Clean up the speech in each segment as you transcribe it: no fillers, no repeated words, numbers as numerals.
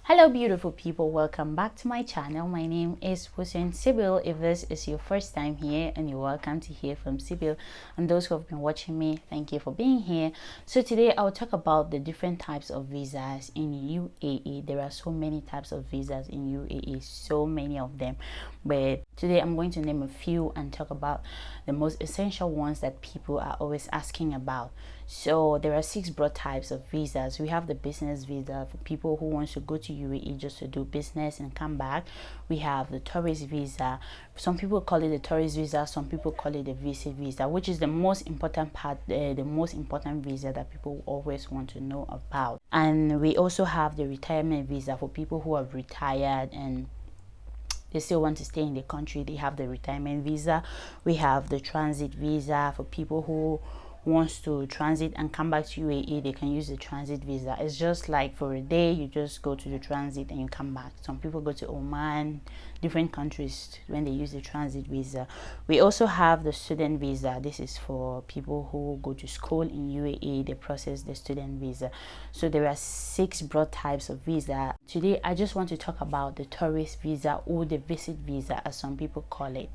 Hello beautiful people, welcome back to my channel. My name is Sybil. If this is your first time here, and you're welcome to hear from Sybil, and those who have been watching me, thank you for being here. So today I'll talk about the different types of visas in UAE. There are so many types of visas in UAE, so many of them, but today I'm going to name a few and talk about the most essential ones that people are always asking about. So there are 6 broad types of visas. We have the business visa for people who want to go to UAE just to do business and come back. We have the tourist visa. Some people call it the tourist visa, some people call it the visit visa, which is the most important part, the most important visa that people always want to know about. And we also have the retirement visa for people who have retired and they still want to stay in the country. They have the retirement visa. We have the transit visa for people who wants to transit and come back to UAE. They can use the transit visa. It's just like for a day, you just go to the transit and you come back. Some people go to Oman, different countries, when they use the transit visa. We also have the student visa. This is for people who go to school in UAE. They process the student visa. So there are 6 broad types of visa. Today I just want to talk about the tourist visa, or the visit visa as some people call it.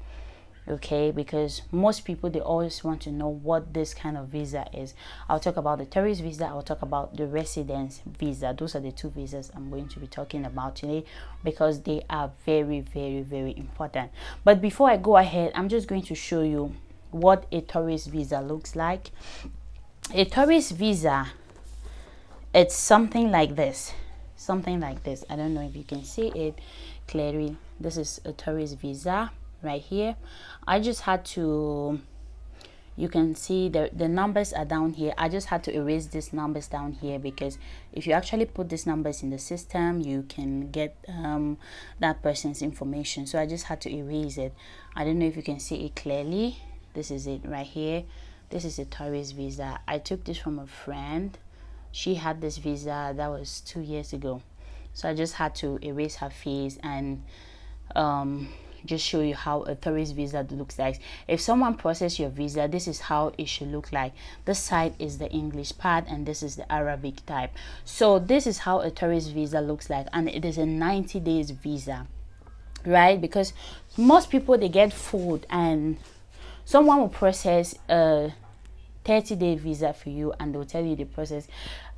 Okay, because most people, they always want to know what this kind of visa is. I'll talk about the tourist visa, I'll talk about the residence visa. Those are the 2 visas I'm going to be talking about today, because they are very, very, very important. But before I go ahead, I'm just going to show you what a tourist visa looks like. A tourist visa, it's something like this. I don't know if you can see it clearly. This is a tourist visa right here. I just had to, you can see the numbers are down here. I just had to erase these numbers down here, because if you actually put these numbers in the system, you can get that person's information. So I just had to erase it. I don't know if you can see it clearly. This is it right here. This is a tourist visa. I took this from a friend. She had this visa, that was 2 years ago. So I just had to erase her face and just show you how a tourist visa looks like. If someone processes your visa, this is how it should look like. This side is the English part and this is the Arabic type. So this is how a tourist visa looks like, and it is a 90 days visa, right? Because most people, they get food, and someone will process a 30-day visa for you, and they'll tell you they process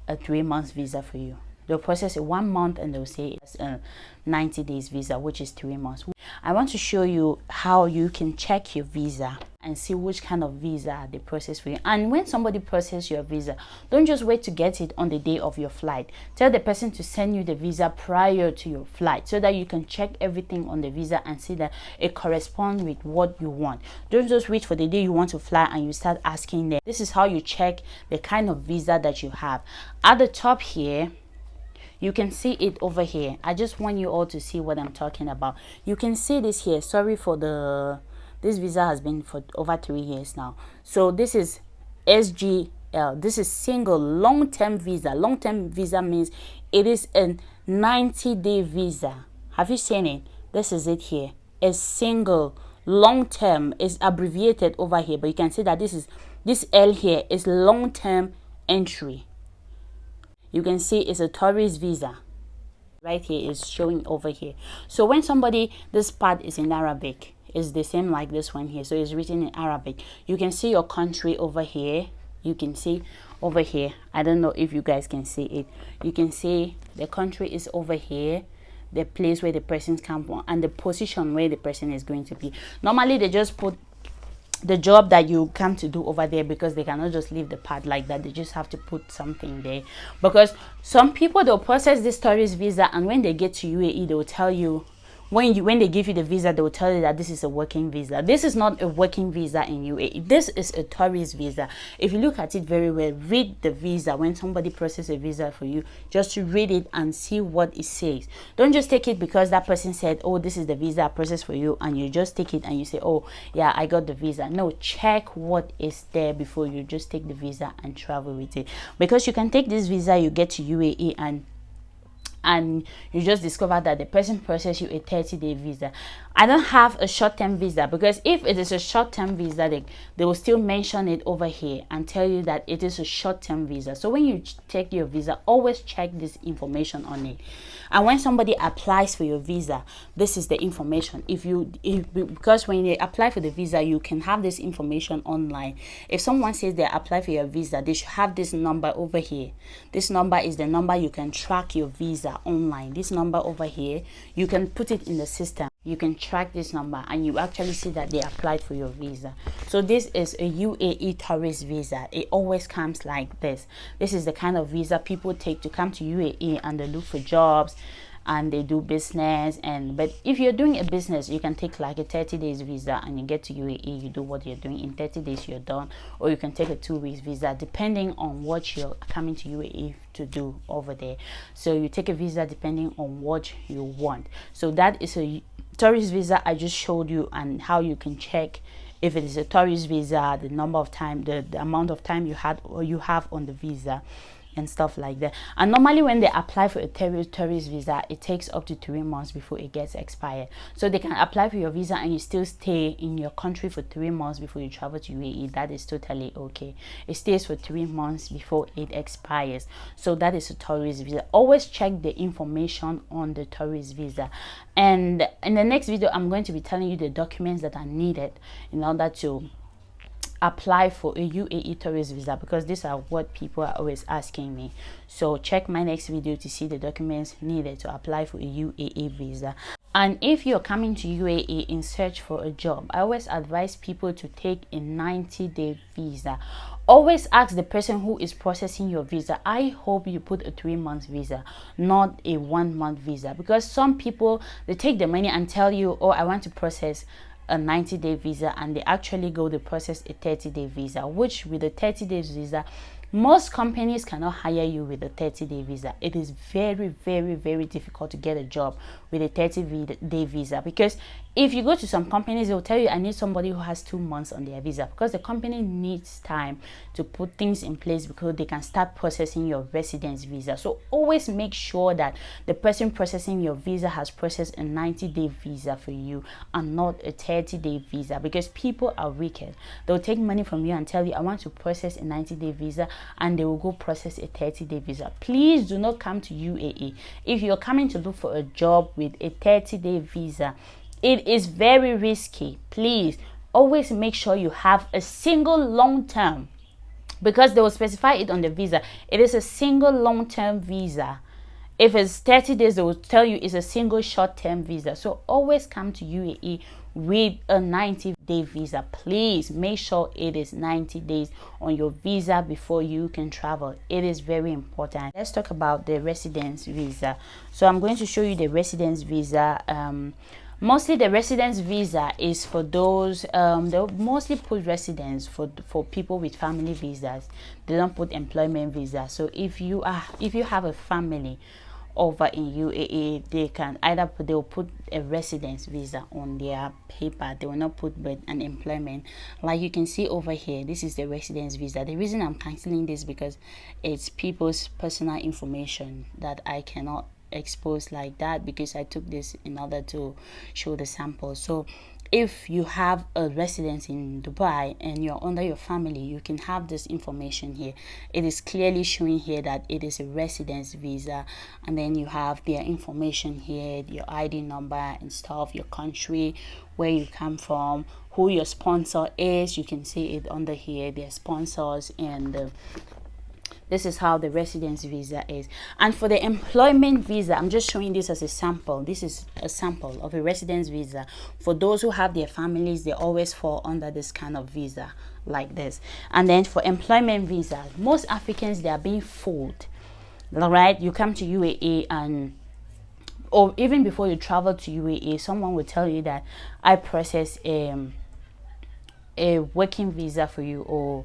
a 3-month visa for you. They'll process it 1 month and they'll say it's a 90 days visa, which is 3 months. I want to show you how you can check your visa and see which kind of visa they process for you. And when somebody processes your visa, don't just wait to get it on the day of your flight. Tell the person to send you the visa prior to your flight, so that you can check everything on the visa and see that it corresponds with what you want. Don't just wait for the day you want to fly and you start asking them. This is how you check the kind of visa that you have. At the top here, you can see it over here. I just want you all to see what I'm talking about. You can see this here. Sorry for this visa has been for over 3 years now. So this is SGL. This is single long-term visa. Long-term visa means it is a 90-day visa. Have you seen it? This is it here. A single long-term is abbreviated over here, but you can see that this L here is long-term entry. You can see it's a tourist visa. Right here is showing over here. So when somebody, this part is in Arabic, it's the same like this one here. So it's written in Arabic. You can see your country over here. You can see over here. I don't know if you guys can see it. You can see the country is over here, the place where the person comes from, and the position where the person is going to be. Normally they just put the job that you come to do over there, because they cannot just leave the part like that. They just have to put something there, because some people, they'll process this tourist visa, and when they get to UAE, they will tell you, when they give you the visa, they will tell you that this is a working visa. This is not a working visa in UAE. This is a tourist visa. If you look at it very well, read the visa. When somebody processes a visa for you, just to read it and see what it says. Don't just take it because that person said, oh, this is the visa I processed for you, and you just take it and you say, oh yeah, I got the visa. No, check what is there before you just take the visa and travel with it. Because you can take this visa, you get to UAE, and and you just discover that the person processed you a 30-day visa. I don't have a short-term visa, because if it is a short-term visa, they will still mention it over here and tell you that it is a short-term visa. So when you check your visa, always check this information on it. And when somebody applies for your visa, this is the information. Because when you apply for the visa, you can have this information online. If someone says they apply for your visa, they should have this number over here. This number is the number you can track your visa online. This number over here, you can put it in the system. You can track this number and you actually see that they applied for your visa. So this is a UAE tourist visa. It always comes like this. This is the kind of visa people take to come to UAE, and they look for jobs and they do business. But if you're doing a business, you can take like a 30 days visa and you get to UAE, you do what you're doing in 30 days, you're done. Or you can take a 2 weeks visa, depending on what you're coming to UAE to do over there. So you take a visa depending on what you want. So that is a tourist visa I just showed you, and how you can check if it is a tourist visa, the number of time, the amount of time you had or you have on the visa, and stuff like that. And normally when they apply for a tourist visa, it takes up to 3 months before it gets expired. So they can apply for your visa and you still stay in your country for 3 months before you travel to UAE. That is totally okay. It stays for 3 months before it expires. So that is a tourist visa. Always check the information on the tourist visa. And in the next video, I'm going to be telling you the documents that are needed in order to apply for a UAE tourist visa, because these are what people are always asking me. So check my next video to see the documents needed to apply for a UAE visa. And if you're coming to UAE in search for a job, I always advise people to take a 90-day visa. Always ask the person who is processing your visa, I hope you put a 3-month visa, not a 1-month visa, because some people, they take the money and tell you, oh, I want to process a 90-day visa, and they actually go to process a 30-day visa, which with a 30 days visa, most companies cannot hire you with a 30-day visa. It is very, very, very difficult to get a job with a 30-day visa, because if you go to some companies, they'll tell you, I need somebody who has 2 months on their visa, because the company needs time to put things in place because they can start processing your residence visa. So always make sure that the person processing your visa has processed a 90-day visa for you and not a 30-day visa, because people are wicked. They'll take money from you and tell you, I want to process a 90-day visa, and they will go process a 30-day visa. Please do not come to UAE if you're coming to look for a job with a 30-day visa. It is very risky. Please always make sure you have a single long term, because they will specify it on the visa. It is a single long term visa. If it's 30 days, they will tell you it's a single short term visa. So always come to UAE with a 90-day visa. Please make sure it is 90 days on your visa before you can travel. It is very important. Let's talk about the residence visa. So I'm going to show you the residence visa. Mostly the residence visa is for those, they'll mostly put residence for people with family visas. They don't put employment visa. So if you have a family over in UAE, they'll put a residence visa on their paper. They will not put an employment. Like you can see over here, this is the residence visa. The reason I'm canceling this because it's people's personal information that I cannot expose like that, because I took this in order to show the sample. So if you have a residence in Dubai and you're under your family, you can have this information here. It is clearly showing here that it is a residence visa, and then you have their information here, your ID number and stuff, your country, where you come from, who your sponsor is. You can see it under here, their sponsors, and this is how the residence visa is. And for the employment visa, I'm just showing this as a sample. This is a sample of a residence visa. For those who have their families, they always fall under this kind of visa like this. And then for employment visa, most Africans, they are being fooled. All right, you come to UAE, and or even before you travel to UAE, someone will tell you that I process a working visa for you, or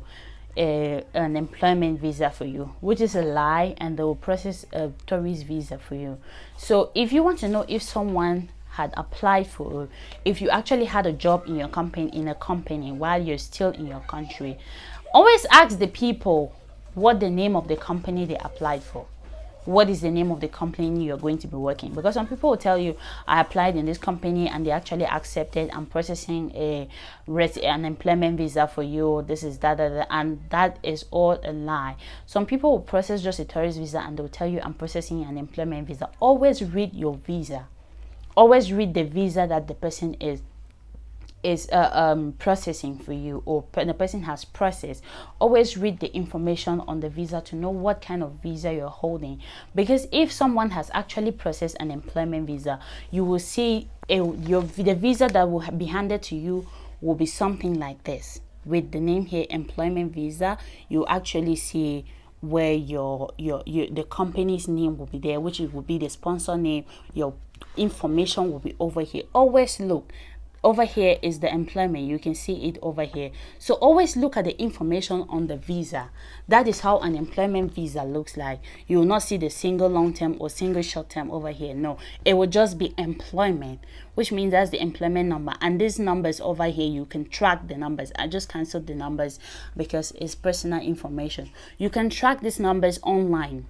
an employment visa for you, which is a lie, and they will process a tourist visa for you. So if you want to know if someone had applied for, if you actually had a job in your company while you're still in your country, always ask the people what the name of the company they applied for. what is the name of the company you're going to be working. Because some people will tell you, I applied in this company and they actually accepted, I'm processing an employment visa for you, this is that, and that is all a lie. Some people will process just a tourist visa and they'll tell you, I'm processing an employment visa. Always read your visa. Always read the visa that the person is processing for you, or the person has processed. Always read the information on the visa to know what kind of visa you're holding, because if someone has actually processed an employment visa, you will see the visa that will be handed to you will be something like this with the name here, employment visa. You actually see where the company's name will be there, which will be the sponsor name. Your information will be over here. Always look. Over here is the employment. You can see it over here. So always look at the information on the visa. That is how an employment visa looks like. You will not see the single long-term or single short-term over here. No, it will just be employment, which means that's the employment number. And these numbers over here, you can track the numbers. I just canceled the numbers because it's personal information. You can track these numbers online.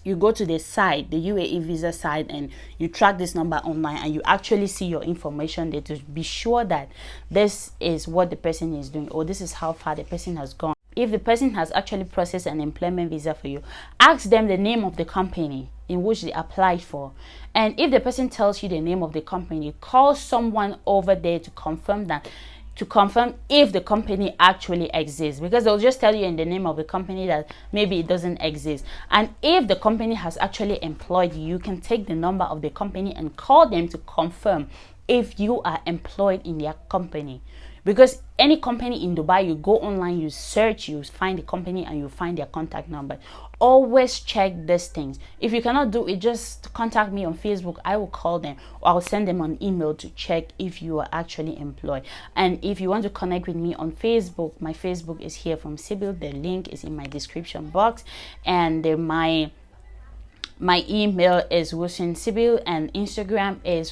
You go to the site, the UAE visa site, and you track this number online, and you actually see your information there to be sure that this is what the person is doing, or this is how far the person has gone. If the person has actually processed an employment visa for you, ask them the name of the company in which they applied for. And if the person tells you the name of the company, call someone over there to confirm that, to confirm if the company actually exists, because they'll just tell you in the name of the company that maybe it doesn't exist. And if the company has actually employed you, you can take the number of the company and call them to confirm if you are employed in their company. Because any company in Dubai, you go online, you search, you find the company and you find their contact number. Always check these things. If you cannot do it, just contact me on Facebook. I will call them, or I'll send them an email to check if you are actually employed. And if you want to connect with me on Facebook, my Facebook is here from Sybil. The link is in my description box, and my email is Sybil, and Instagram is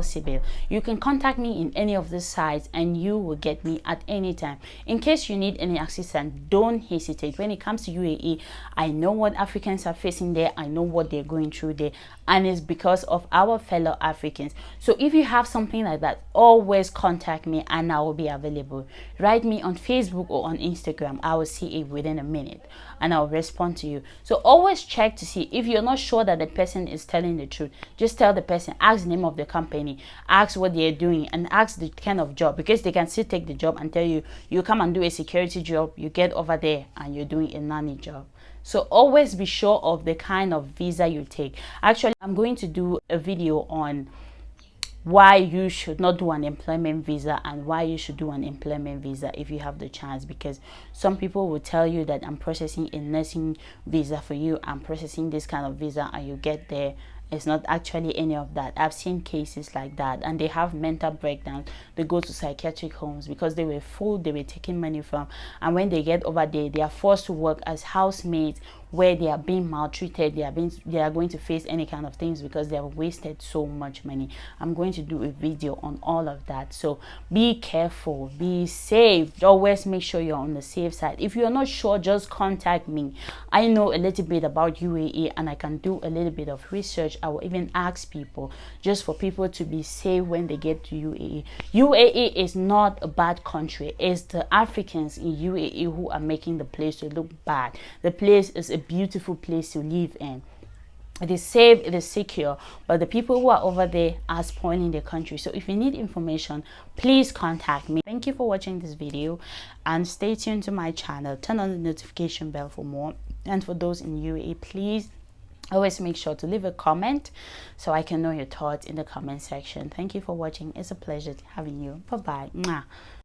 Sybil. You can contact me in any of these sites and you will get me at any time. In case you need any assistance, don't hesitate. When it comes to UAE, I know what Africans are facing there. I know what they're going through there, and it's because of our fellow Africans. So if you have something like that, always contact me and I will be available. Write me on Facebook or on Instagram. I will see it within a minute and I'll respond to you. So always check to see if you're not sure that the person is telling the truth. Just tell the person, ask the name of the company, ask what they're doing, and ask the kind of job, because they can still take the job and tell you, you come and do a security job, you get over there and you're doing a nanny job. So always be sure of the kind of visa you take. Actually, I'm going to do a video on why you should not do an employment visa and why you should do an employment visa if you have the chance, because some people will tell you that I'm processing a nursing visa for you, I'm processing this kind of visa, and you get there, it's not actually any of that. I've seen cases like that, and they have mental breakdowns. They go to psychiatric homes because they were full, they were taking money from, and when they get over there, they are forced to work as housemaids, where they are being maltreated, they are going to face any kind of things because they have wasted so much money. I'm going to do a video on all of that. So be careful, be safe. Always make sure you're on the safe side. If you're not sure, just contact me. I know a little bit about UAE and I can do a little bit of research. I will even ask people, just for people to be safe when they get to UAE. UAE is not a bad country. It's the Africans in UAE who are making the place to look bad. The place is a beautiful place to live in. It is safe, it is secure, but the people who are over there are spoiling the country. So if you need information, please contact me. Thank you for watching this video, and stay tuned to my channel. Turn on the notification bell for more. And for those in UAE, please always make sure to leave a comment so I can know your thoughts in the comment section. Thank you for watching. It's a pleasure having you. Bye bye.